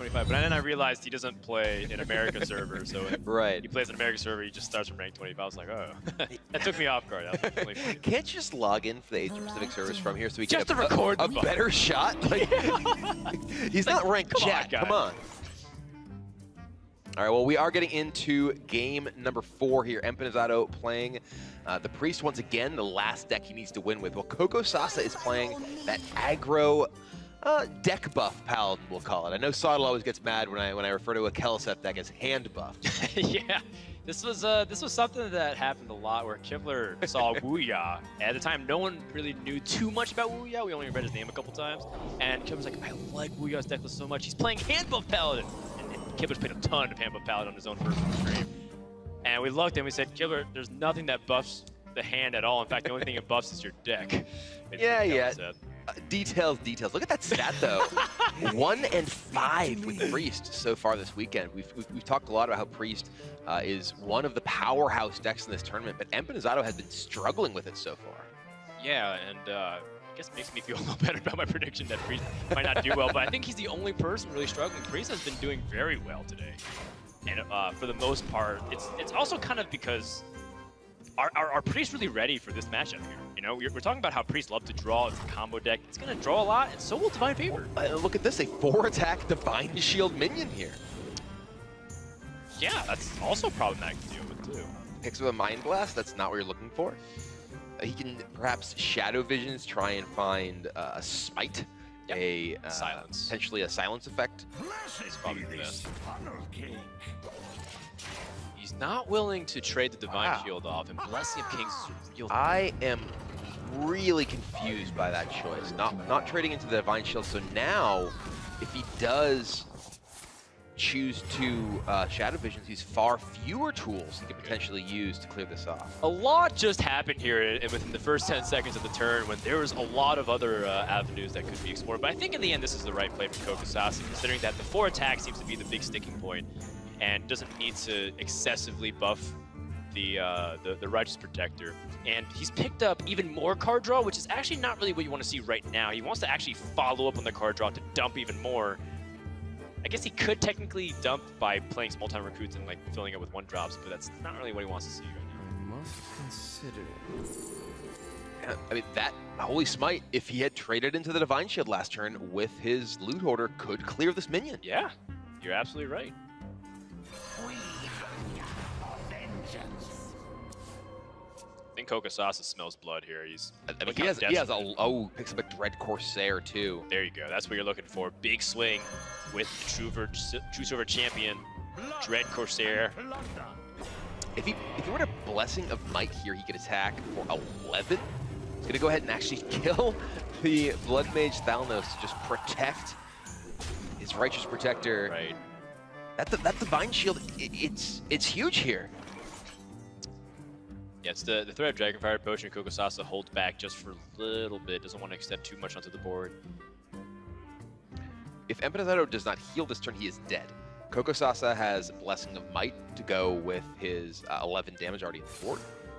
25, but then I realized he doesn't play in America server, so right. he plays in America server, he just starts from rank 25. I was like, oh, that took me off guard. That was definitely funny. Can't you just log in for the Asia Pacific service from here so we Just get to record a the better shot? Like, he's not ranked chat. Come on. All right, well, we are getting into game number 4 here. Empanizado playing the Priest once again, the last deck he needs to win with. Well, Coco Sasa is playing that aggro deck buff Paladin, we'll call it. I know Sodal always gets mad when I refer to a Keleseth deck as hand buff. Yeah, this was something that happened a lot where Kibler saw Wuya. At the time, no one really knew too much about Wuya. We only read his name a couple times. And Kibler's like, I like Wuya's deck list so much. He's playing hand buff Paladin. Kibler's played a ton of hand buff Paladin on his own first stream. And we looked and we said, Kibler, there's nothing that buffs the hand at all. In fact, the only thing it buffs is your deck. Yeah. Details. Look at that stat though. 1 and 5 with Priest so far this weekend. We've talked a lot about how Priest is one of the powerhouse decks in this tournament, but Empanizado has been struggling with it so far. Yeah, and I guess it makes me feel a little better about my prediction that Priest might not do well, but I think he's the only person really struggling. Priest has been doing very well today. And for the most part, it's also kind of because are Priest really ready for this matchup here? You know, we're talking about how Priest love to draw. It's a combo deck. It's going to draw a lot, and so will Divine Favor. Look at this, a 4-attack Divine Shield minion here. Yeah, that's also problematic to deal with, too. Picks with a Mind Blast, that's not what you're looking for. He can perhaps Shadow Visions, try and find a Smite, a Silence. Potentially a Silence effect. It's probably the best. He's not willing to trade the Divine Shield off, and Blessing of Kings is real. I am really confused by that choice. Not trading into the Divine Shield. So now, if he does choose to Shadow Visions, he's far fewer tools he can potentially use to clear this off. A lot just happened here within the first 10 seconds of the turn when there was a lot of other avenues that could be explored. But I think in the end, this is the right play for Coco Sasa, considering that the 4 attack seems to be the big sticking point and doesn't need to excessively buff the Righteous Protector. And he's picked up even more card draw, which is actually not really what you want to see right now. He wants to actually follow up on the card draw to dump even more. I guess he could technically dump by playing small-time recruits and like filling it with 1-drops, but that's not really what he wants to see right now. I must consider it. Yeah, I mean, that Holy Smite, if he had traded into the Divine Shield last turn with his Loot Hoarder, could clear this minion. Yeah, you're absolutely right. I think Coco Sasa smells blood here. I mean, he has picks up a Dread Corsair too. There you go. That's what you're looking for. Big swing with True Silver Champion, Dread Corsair. If he were to Blessing of Might here, he could attack for 11. He's gonna go ahead and actually kill the Blood Mage Thalnos to just protect his Righteous Protector. Right. That Divine Shield, it's huge here. Yeah, it's the threat of Dragonfire Potion. Coco Sasa holds back just for a little bit. Doesn't want to extend too much onto the board. If Empanizado does not heal this turn, he is dead. Coco Sasa has Blessing of Might to go with his 11 damage already on the board.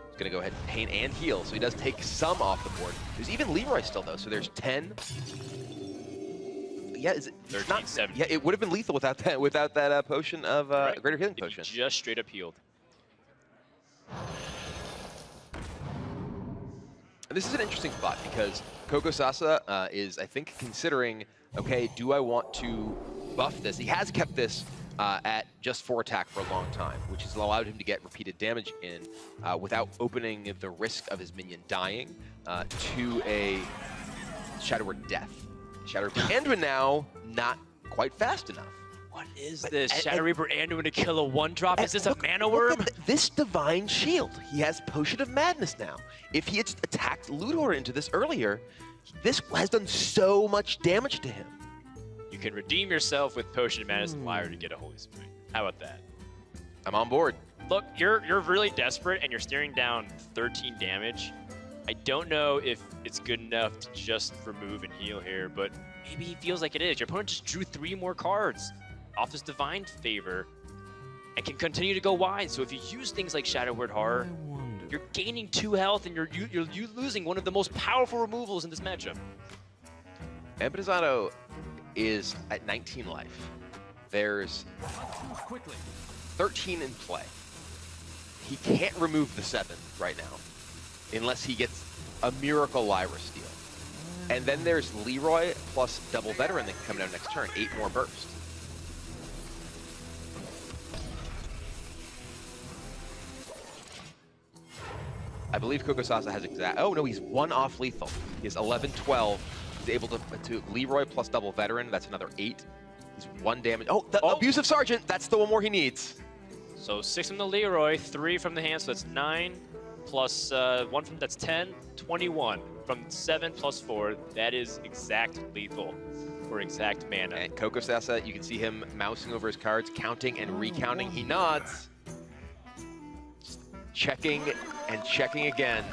He's going to go ahead and pain and heal, so he does take some off the board. There's even Leroy still, though, so there's 10. Yeah, is it 13, 7. Yeah, it would have been lethal without that potion of Greater Healing Potion. Just straight up healed. This is an interesting spot because Coco Sasa is, I think, considering, okay, do I want to buff this? He has kept this at just 4 attack for a long time, which has allowed him to get repeated damage in without opening the risk of his minion dying to a Shadow Word Death. Shadow Reaper Anduin now not quite fast enough. What is this? Shadow Reaper Anduin to kill a 1-drop? Is this a Mana Worm? This Divine Shield. He has Potion of Madness now. If he had attacked Loot Hoarder into this earlier, this has done so much damage to him. You can redeem yourself with Potion of Madness and Lyre to get a Holy Smite. How about that? I'm on board. Look, you're really desperate and you're staring down 13 damage. I don't know if it's good enough to just remove and heal here, but maybe he feels like it is. Your opponent just drew 3 more cards off this Divine Favor and can continue to go wide. So if you use things like Shadow Word Horror, you're gaining 2 health and you're losing one of the most powerful removals in this matchup. Empanizado is at 19 life. There's 13 in play. He can't remove the 7 right now, unless he gets a miracle Lyra steal. And then there's Leroy plus double veteran that can come down next turn, 8 more burst. I believe Kokosasa has oh no, he's 1 off lethal. He has 11, 12. He's able to Leroy plus double veteran, that's another 8. He's 1 damage. Oh, the abusive sergeant, that's the one more he needs. So 6 from the Leroy, 3 from the hand, so that's 9, plus 1 from, that's 10, 21. From 7 plus 4, that is exact lethal for exact mana. And Kokosasa, you can see him mousing over his cards, counting and recounting. He nods. Checking and checking again.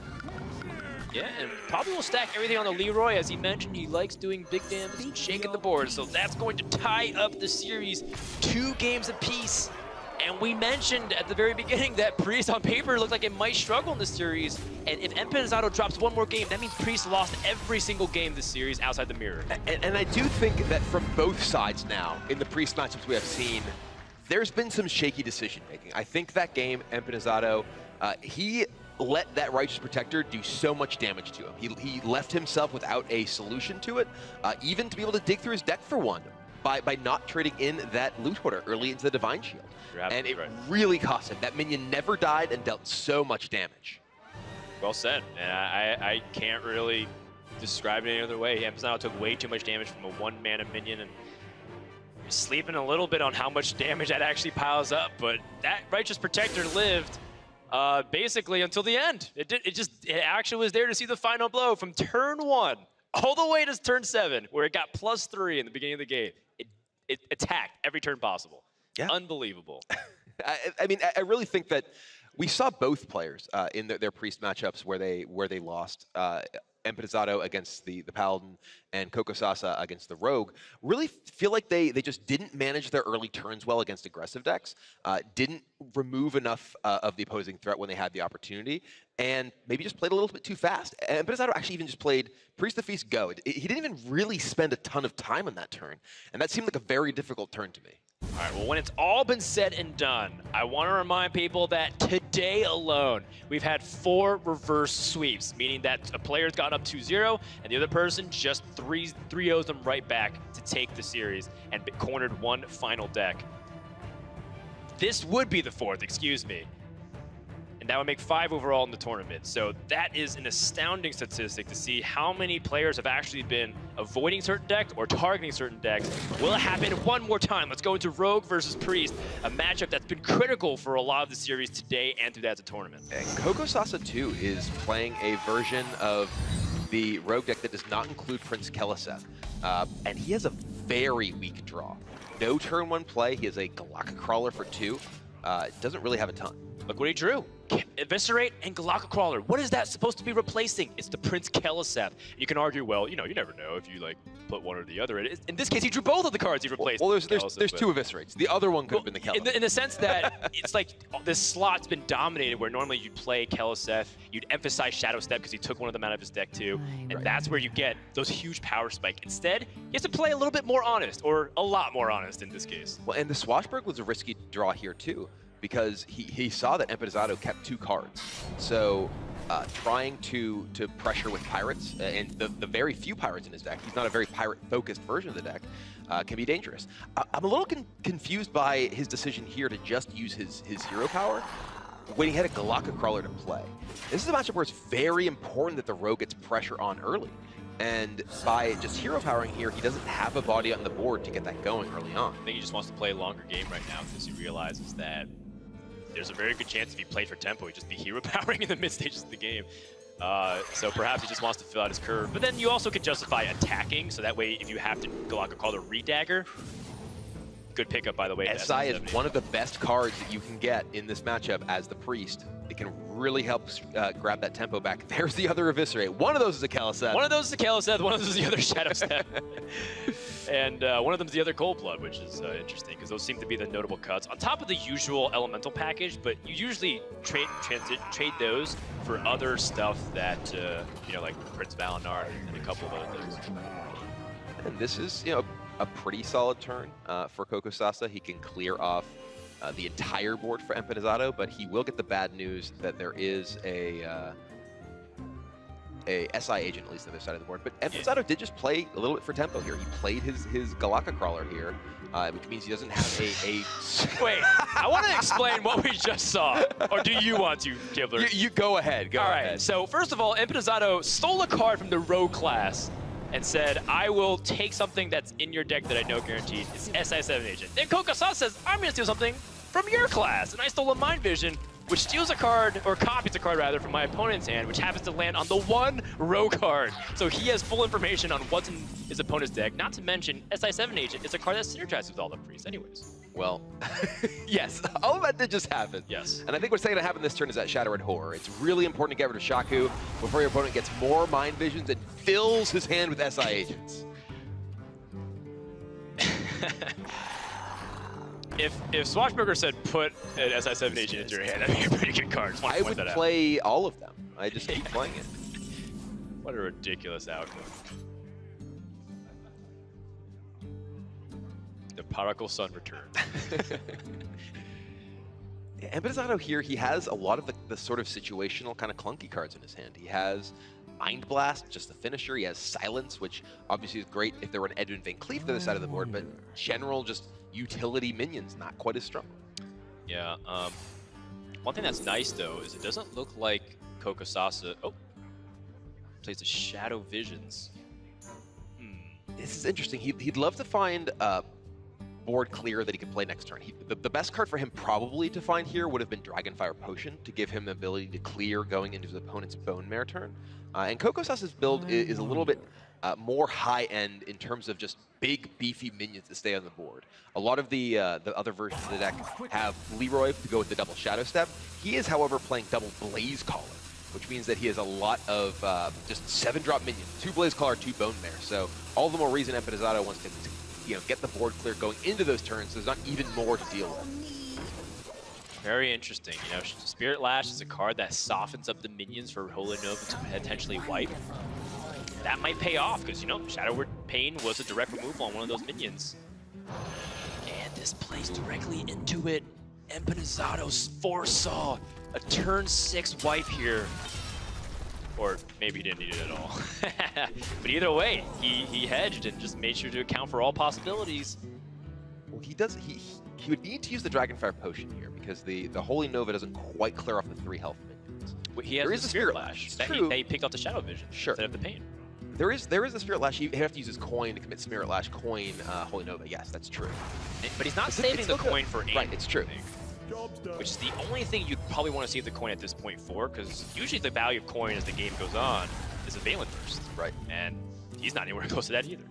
Yeah, and probably will stack everything on the Leroy. As he mentioned, he likes doing big damage and shaking the board. So that's going to tie up the series 2 games apiece. And we mentioned at the very beginning that Priest on paper looked like it might struggle in this series. And if Empanizado drops 1 more game, that means Priest lost every single game this series outside the mirror. And I do think that from both sides now, in the Priest matchups we have seen, there's been some shaky decision making. I think that game, Empanizado, he let that Righteous Protector do so much damage to him. He left himself without a solution to it, even to be able to dig through his deck for one by not trading in that Loot Hoarder early into the Divine Shield. And it really cost him. That minion never died and dealt so much damage. Well said. And I can't really describe it any other way. Empanizado took way too much damage from a 1-mana minion, and sleeping a little bit on how much damage that actually piles up. But that Righteous Protector lived basically until the end. It actually was there to see the final blow from turn 1 all the way to turn 7, where it got +3 in the beginning of the game. It attacked every turn possible. Yeah. Unbelievable. I mean, I really think that we saw both players in their Priest matchups where they lost. Empanizado against the Paladin and Kokosasa against the Rogue, really feel like they just didn't manage their early turns well against aggressive decks, didn't remove enough of the opposing threat when they had the opportunity, and maybe just played a little bit too fast. Empanizado actually even just played Priest of Feast Go. He didn't even really spend a ton of time on that turn, and that seemed like a very difficult turn to me. All right, well, when it's all been said and done, I want to remind people that today alone, we've had 4 reverse sweeps, meaning that a player's got up 2-0, and the other person just 3-0s them right back to take the series and cornered 1 final deck. This would be the 4th, excuse me. And that would make 5 overall in the tournament. So that is an astounding statistic to see how many players have actually been avoiding certain decks or targeting certain decks. Will it happen one more time? Let's go into Rogue versus Priest, a matchup that's been critical for a lot of the series today and through that tournament. And Kokosasa, too, is playing a version of the Rogue deck that does not include Prince Keliseth. And he has a very weak draw. No turn 1 play. He has a Galaka Crawler for 2. Doesn't really have a ton. Look what he drew. Eviscerate and Galaka Crawler. What is that supposed to be replacing? It's the Prince Keliseth. You can argue, well, you know, you never know if you put one or the other. In this case, he drew both of the cards he replaced. Well, there's 2 Eviscerates. The other one could have been the Keliseth. In the sense that it's like this slot's been dominated where normally you'd play Keliseth, you'd emphasize Shadow Step because he took one of them out of his deck too, and that's where you get those huge power spike. Instead, he has to play a little bit more honest, or a lot more honest in this case. Well, and the Swashbuckler was a risky draw here too, because he saw that Empanizado kept 2 cards. So trying to pressure with Pirates, and the very few Pirates in his deck, he's not a very Pirate-focused version of the deck, can be dangerous. I'm a little confused by his decision here to just use his hero power when he had a Galaka Crawler to play. This is a matchup where it's very important that the Rogue gets pressure on early. And by just hero powering here, he doesn't have a body on the board to get that going early on. I think he just wants to play a longer game right now because he realizes that there's a very good chance if he played for tempo, he'd just be hero powering in the mid stages of the game. So perhaps he just wants to fill out his curve. But then you also could justify attacking, so that way if you have to Galaka call the Redagger, good pickup by the way. SI is one of the best cards that you can get in this matchup as the Priest. It can really help grab that tempo back. There's the other Eviscerate. One of those is a Keliseth. One of those is a Keliseth, one of those is the other Shadow Step. And one of them is the other Cold Blood, which is interesting, because those seem to be the notable cuts. On top of the usual elemental package, but you usually trade those for other stuff that, you know, like Prince Valinor and a couple of other things. And this is, you know, a pretty solid turn for Coco Sasa. He can clear off the entire board for Empanizado, but he will get the bad news that there is a SI agent, at least on the other side of the board. But Empanizado did just play a little bit for tempo here. He played his Galaka Crawler here, which means he doesn't have a Wait, I want to explain what we just saw. Or do you want to, Kibler? You go ahead. Go ahead. All right, so first of all, Empanizado stole a card from the Rogue class and said, I will take something that's in your deck that I know guaranteed. It's SI7 agent. Then Coco Sasa says, I'm going to steal something from your class. And I stole a Mind Vision, which steals a card, or copies a card rather, from my opponent's hand, which happens to land on the one Rogue card. So he has full information on what's in his opponent's deck. Not to mention, SI7 agent is a card that synergizes with all the priests anyways. Well, yes, all of that did just happen. Yes. And I think what's going to happen this turn is that Shadow Red Horror. It's really important to get rid of Shaku before your opponent gets more Mind Visions and fills his hand with SI agents. If Swashbuckler said put an SI7 agent into your hand, that'd be a pretty good card. Just want to I point would that play all of them. I just keep playing it. What a ridiculous outcome. The prodigal son returned. Empanizado here, he has a lot of the sort of situational kind of clunky cards in his hand. He has Mind Blast, just the finisher. He has Silence, which obviously is great if there were an Edwin Van Cleef to the side of the board, but general just utility minions, not quite as strong. Yeah, one thing that's nice though is it doesn't look like Coco Sasa plays the Shadow Visions. This is interesting. He'd love to find board clear that he could play next turn. The best card for him probably to find here would have been Dragonfire Potion to give him the ability to clear going into his opponent's Bone Mare turn. And Coco Sasa's build is a little bit more high-end in terms of just big, beefy minions that stay on the board. A lot of the other versions of the deck have Leroy to go with the double Shadow Step. He is, however, playing double Blaze Caller, which means that he has a lot of just 7-drop minions, 2 Blaze Caller, 2 Bone Mare. So all the more reason Empanizado wants to get the board clear going into those turns, so there's not even more to deal with. Very interesting. You know, Spirit Lash is a card that softens up the minions for Holy Nova to potentially wipe. That might pay off because, you know, Shadow Word Pain was a direct removal on one of those minions. And this plays directly into it. Empanizado foresaw a turn 6 wipe here. Or maybe he didn't need it at all. But either way, he hedged and just made sure to account for all possibilities. Well, he would need to use the Dragonfire Potion here because the Holy Nova doesn't quite clear off the 3 health minions. Well, he has there is the a Spirit Lash. True. He picked up the Shadow Vision instead of the Pain. There is the Spirit Lash. You have to use his coin to commit Spirit Lash, coin, Holy Nova. Yes, that's true. But he's not saving the coin for aim. Right, it's true. Which is the only thing you'd probably want to save the coin at this point for, because usually the value of coin as the game goes on is a Valen Burst. Right. And he's not anywhere close to that either.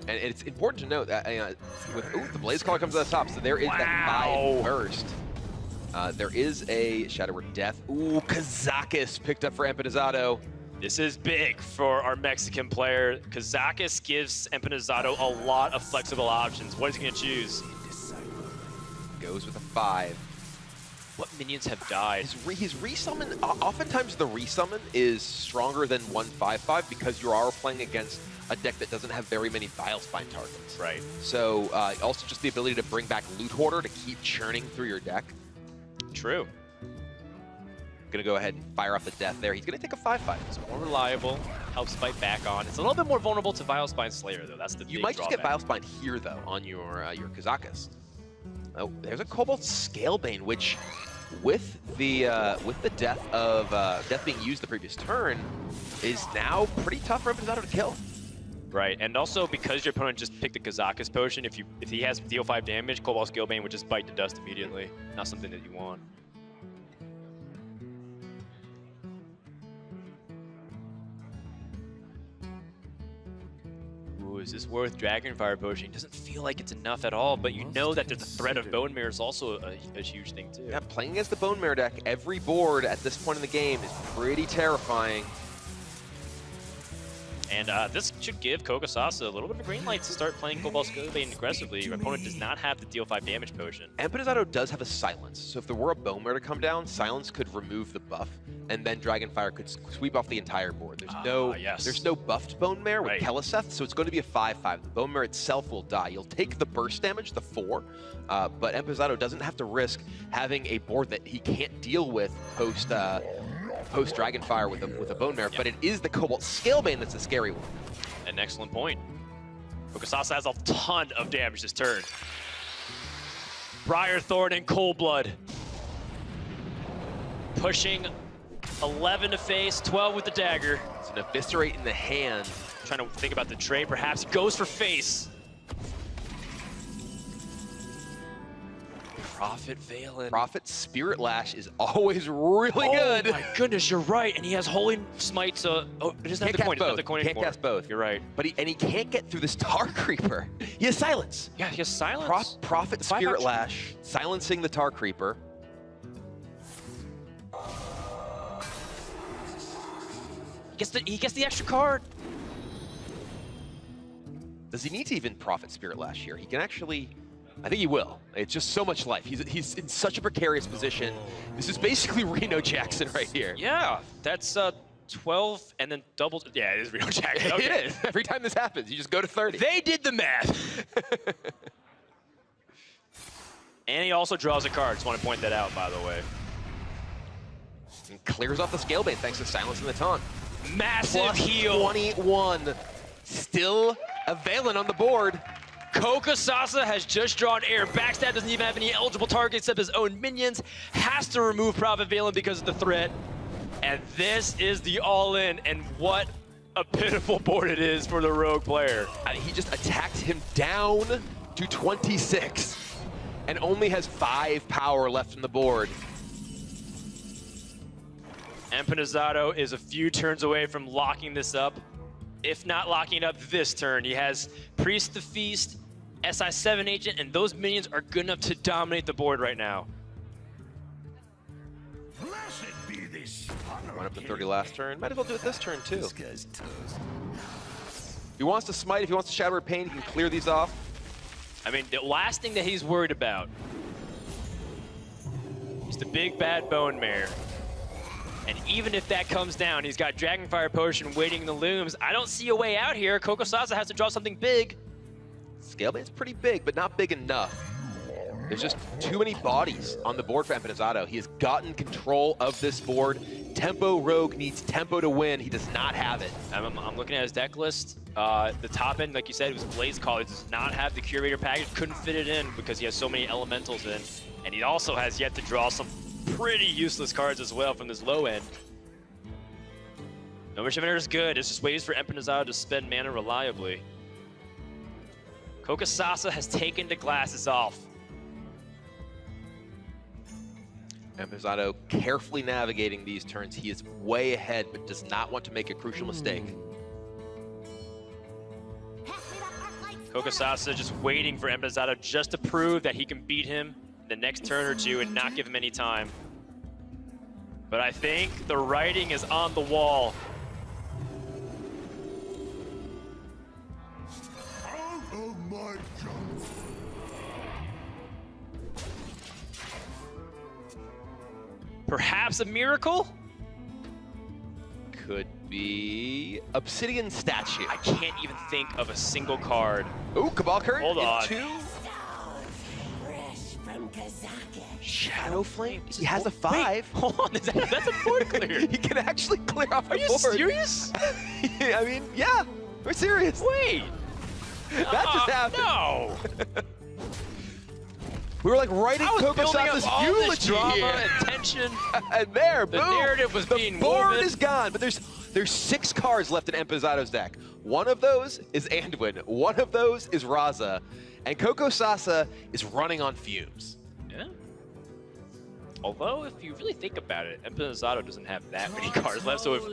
And it's important to note that the Blaze Caller comes at the top, so there is that 5 burst. There is a Shadow Word Death. Ooh, Kazakis picked up for Empanizado. This is big for our Mexican player. Kazakis gives Empanizado a lot of flexible options. What is he going to choose? Goes with a 5. What minions have died? His resummon, oftentimes the resummon is stronger than 1/5/5 because you are playing against a deck that doesn't have very many Vilespine targets. Right. So also just the ability to bring back Loot Hoarder to keep churning through your deck. True. Gonna go ahead and fire off the Death there. He's gonna take a 5/5. It's more reliable, helps fight back on. It's a little bit more vulnerable to Vilespine Slayer though. That's the big You might just get drawback. Vilespine here though on your Kazakis. Oh, there's a Cobalt Scalebane, which with the death of Death being used the previous turn is now pretty tough for Empanizado to kill. Right, and also because your opponent just picked the Kazakis potion, if he has deal 5 damage, Cobalt Scalebane would just bite to dust immediately. Not something that you want. Ooh, is this worth Dragonfire Potion? Doesn't feel like it's enough at all, but you know that the threat of Bone Mare is also a huge thing too. Yeah, playing against the Bone Mare deck, every board at this point in the game is pretty terrifying. And this should give Kokosasa a little bit of a green light to start playing Cobalt Skullbane aggressively. Your opponent does not have the deal 5 damage potion. Empanizado does have a silence, so if there were a Bone Mare to come down, silence could remove the buff, and then Dragonfire could sweep off the entire board. There's no buffed Bone Mare with Keleseth, so it's going to be a 5/5. The Bone Mare itself will die. You'll take the burst damage, the 4, but Empanizado doesn't have to risk having a board that he can't deal with post Dragonfire with a Bone Mare, but it is the Cobalt Scalebane that's the scary one. An excellent point. Kokosasa has a ton of damage this turn. Briarthorn and Coldblood. Pushing 11 to face, 12 with the dagger. It's an Eviscerate in the hand. Trying to think about the trade, perhaps. Goes for face. Prophet Valen. Prophet Spirit Lash is always really good. Oh my goodness, you're right. And he has Holy Smite, so it doesn't have the coin. Both. The coin Can't cast both. You're right. But he can't get through this Tar Creeper. He has silence. Yeah, he has silence. Prophet Spirit Lash, silencing the Tar Creeper. He gets the extra card. Does he need to even Prophet Spirit Lash here? He can actually, I think he will. It's just so much life. He's in such a precarious position. This is basically Reno Jackson right here. Yeah, that's 12 and then double. Yeah, it is Reno Jackson. Okay. It is. Every time this happens, you just go to 30. They did the math. And he also draws a card. Just want to point that out, by the way. And clears off the Scalebane thanks to Silence and the Taunt. Massive Plus heal. 21. Still a Valen on the board. Kokosasa has just drawn air. Backstab doesn't even have any eligible targets except his own minions. Has to remove Prophet Valen because of the threat. And this is the all-in, and what a pitiful board it is for the rogue player. He just attacked him down to 26 and only has 5 power left on the board. Empanizado is a few turns away from locking this up. If not locking it up this turn, he has Priest the Feast, SI7 Agent, and those minions are good enough to dominate the board right now. Run up to 30 last turn. Might as well do it this turn, too. This guy's toast. If he wants to smite, if he wants to Shadow Pain, he can clear these off. I mean, the last thing that he's worried about is the big bad Bone Mare. And even if that comes down, he's got Dragonfire Potion waiting in the looms. I don't see a way out here. Kokosasa has to draw something big. Scalebane's pretty big, but not big enough. There's just too many bodies on the board for Empanizado. He has gotten control of this board. Tempo Rogue needs tempo to win. He does not have it. I'm looking at his deck list. The top end, like you said, was Blaze Call. He does not have the Curator package. Couldn't fit it in because he has so many elementals in. And he also has yet to draw some pretty useless cards as well from this low end. No Mission Vendor is good. It's just ways for Empanizado to spend mana reliably. Kokosasa has taken the glasses off. Empanizado carefully navigating these turns. He is way ahead, but does not want to make a crucial mistake. Kokosasa just waiting for Empanizado just to prove that he can beat him the next turn or two and not give him any time. But I think the writing is on the wall. Out of my jungle. Perhaps a miracle? Could be Obsidian Statue. I can't even think of a single card. Ooh, Cabal Current. Hold on. Shadow Flame? He has a 5. Wait, hold on, that's a board clear. He can actually clear off a board. Are you serious? I mean, yeah, we're serious. Wait. That just happened. No. We were like writing Kokosasa's eulogy drama here. and tension. And there, The boom, narrative was being the board woven. is gone, but there's 6 cards left in Empanizado's deck. One of those is Anduin, one of those is Raza, and Kokosasa is running on fumes. Yeah. Although, if you really think about it, Empanizado doesn't have that many cards left. So if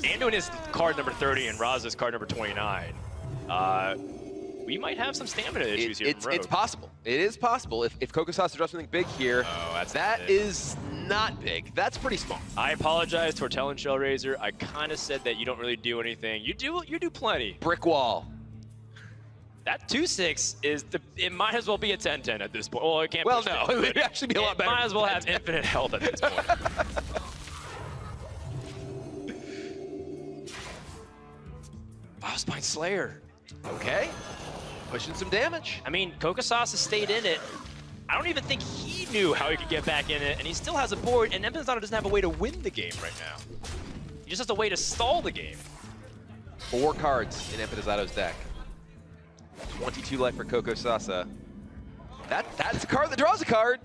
Anduin is card number 30 and Raza is card number 29, we might have some stamina issues here. It's possible. It is possible. If Kokosasa does something big here, that is not big. That's pretty small. I apologize, Tortel and Shellraiser. I kind of said that you don't really do anything. You do plenty. Brick wall. That 2-6 is it might as well be a 10-10 at this point. Well, it can't. Well, no, it would actually be a lot better. It might as well have infinite health at this point. Spine Slayer. Okay. Pushing some damage. I mean, Kokosasa stayed in it. I don't even think he knew how he could get back in it, and he still has a board, and Empinizado doesn't have a way to win the game right now. He just has a way to stall the game. 4 cards in Empinizado's deck. 22 life for Kokosasa. That's a card that draws a card.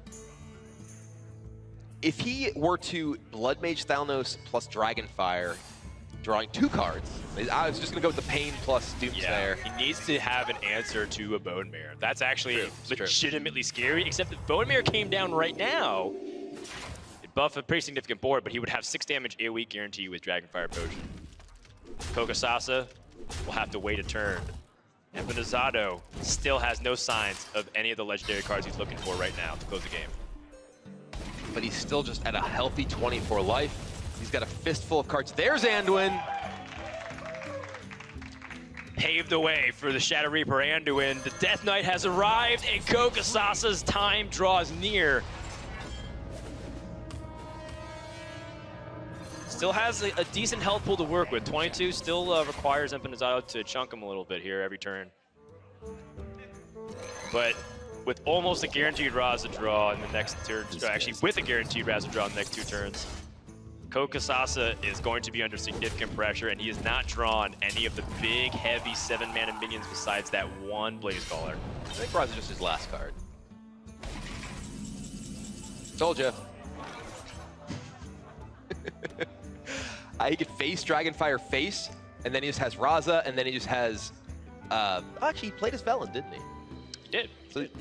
If he were to Blood Mage Thalnos plus Dragonfire, drawing 2 cards, I was just going to go with the Pain plus Doomslayer. He needs to have an answer to a Bone Mare. That's actually legitimately scary, except if Bone Mare came down right now, it'd buff a pretty significant board, but he would have 6 damage AoE guarantee with Dragonfire Potion. Kokosasa will have to wait a turn. Empinizado still has no signs of any of the legendary cards he's looking for right now to close the game. But he's still just at a healthy 24 life. He's got a fistful of cards. There's Anduin. Paved the way for the Shadow Reaper Anduin. The Death Knight has arrived, and Kokosasa's time draws near. Still has a decent health pool to work with. 22 still requires Empinizado to chunk him a little bit here every turn. But with almost a guaranteed Raza draw in the next turn, actually with a guaranteed Raza draw in the next 2 turns, Kokosasa is going to be under significant pressure, and he has not drawn any of the big, heavy 7-mana minions besides that one Blaze Caller. I think Raza's just his last card. Told ya. He could face Dragonfire face, and then he just has Raza, and then he just has... actually, he played as Velen, didn't he? He did.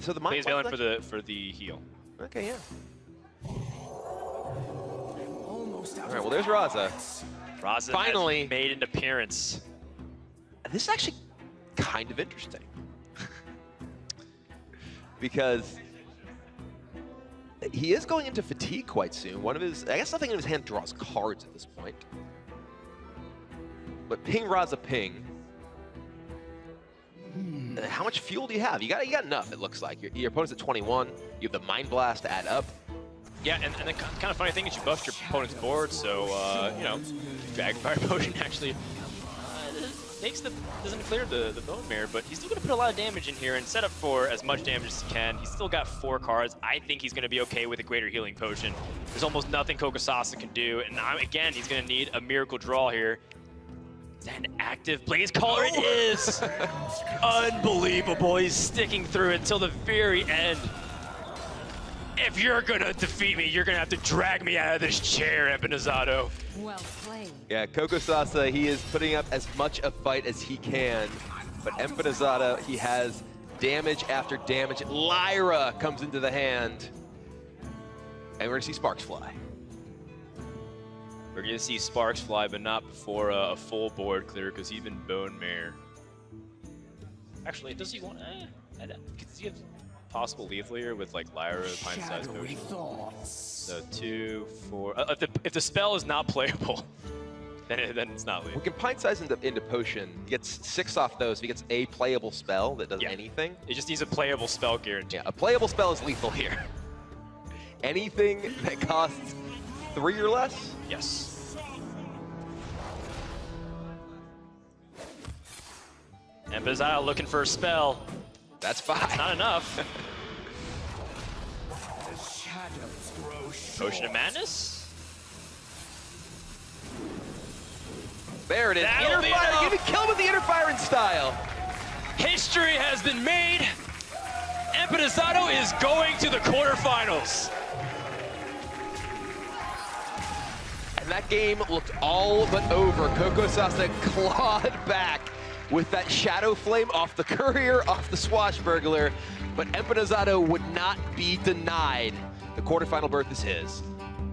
So the Mind Plays Valen for the heal. Okay, yeah. All right, well, there's Raza. Raza finally has made an appearance. This is actually kind of interesting. Because he is going into fatigue quite soon. One of his, I guess nothing in his hand draws cards at this point. But ping Raza ping. How much fuel do you have? You got enough, it looks like. Your opponent's at 21. You have the Mind Blast to add up. Yeah, and the kind of funny thing is you buffed your opponent's board, so, you know, Dragonfire Potion actually doesn't clear the Bone Mare, but he's still going to put a lot of damage in here and set up for as much damage as he can. He's still got 4 cards. I think he's going to be okay with a Greater Healing Potion. There's almost nothing Kokosasa can do, and again, he's going to need a Miracle Draw here. Is that an active Blaze Caller? It is! Unbelievable. He's sticking through it until the very end. If you're gonna defeat me, you're gonna have to drag me out of this chair, Empinizado. Well played. Yeah, Kokosasa, he is putting up as much a fight as he can, but Empinizado, he has damage after damage. Lyra comes into the hand, and we're gonna see sparks fly. We're gonna see sparks fly, but not before a full board clear, because even Bone Mare. Actually, does he want? Does he have possible Leaf Layer with like Lyra, Pint-sized Potion? So 2, 4. If the spell is not playable, then it's not Leaf. We can Pint-size into Potion. He gets 6 off those. If he gets a playable spell that does anything. It just needs a playable spell guarantee. Yeah, a playable spell is lethal here. Anything that costs 3 or less? Yes. Empinizado looking for a spell. That's 5. That's not enough. Potion of Madness? There it is. That'll be Interfire. enough. You can kill him with the Interfire style. History has been made. Empinizado is going to the quarterfinals. And that game looked all but over. Kokosasa clawed back with that Shadow Flame off the Courier, off the Swashbuckler, but Empinizado would not be denied. The quarterfinal berth is his.